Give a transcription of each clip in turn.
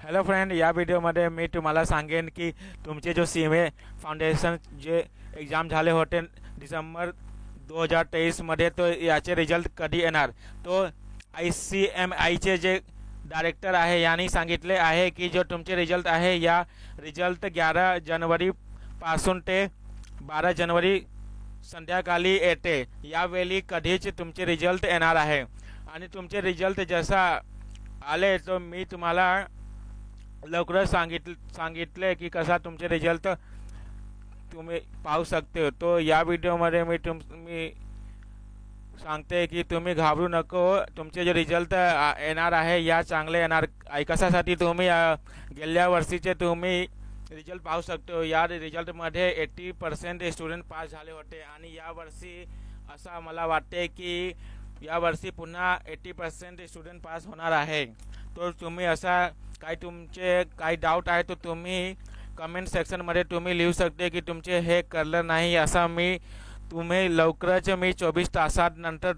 Hello friend, या व्हिडिओमध्ये मी तुम्हाला सांगेन की तुमचे जो सीमे फाउंडेशन जे एक्झाम झाले होते डिसेंबर 2023मध्ये, तो याचे रिझल्ट कधी येणार. तो ICMIचे जे डायरेक्टर आहे यांनी सांगितले आहे की जो तुमचे रिझल्ट आहे या रिझल्ट 11 जानेवारीपासून ते 12 जानेवारी संध्याकाळी येते. यावेळी कधीच तुमचे रिझल्ट येणार आहे आणि तुमचे रिझल्ट जसा आले तो मी तुम्हाला लवकरच सांगितले की कसा तुमचे रिझल्ट तुम्ही पाहू शकते. तो या व्हिडिओमध्ये मी सांगते की तुम्ही घाबरू नको. तुमचे जे रिझल्ट येणार आहे या चांगले येणार. कशासाठी तुम्ही गेल्या वर्षीचे तुम्ही रिझल्ट पाहू शकतो. या रिझल्टमध्ये 80% स्टुडंट पास झाले होते आणि यावर्षी असं मला वाटते की यावर्षी पुन्हा 80% स्टुडंट पास होणार आहे. तो तुम्ही असा तुमचे काही डाऊट आहे तो तुम्ही कमेंट सेक्शनमध्ये तुम्ही लिहू शकते की तुमचे हे कळलं नाही. असं तुम्ही लवकरच 24 तासानंतर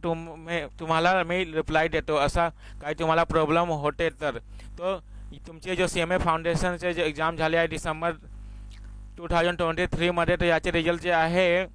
तुम्हाला मी रिप्लाय देतो. असा काही तुम्हाला प्रॉब्लेम होते तर तुमचे जो CMA फाउंडेशनचे जे एक्झाम झाले आहे डिसेंबर 2023मध्ये, तर याचे रिझल्ट जे आहे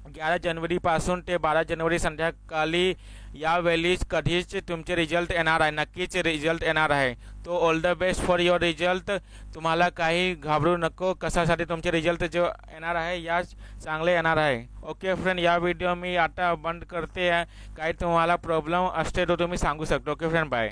11 जानेवारीपासून ते 12 जानेवारी संध्याकाळी यावेळीच कधीच तुमचे रिझल्ट येणार आहे. नक्कीच रिझल्ट येणार आहे. तो all the best for your result. तुम्हाला काही घाबरू नको. कशासाठी तुमचे रिझल्ट जो येणार आहे या चांगले येणार आहे. ओके फ्रेंड, या व्हिडिओ मी आता बंद करते. काही तुम्हाला प्रॉब्लेम असते तो तुम्ही सांगू शकतो. Okay friend, bye.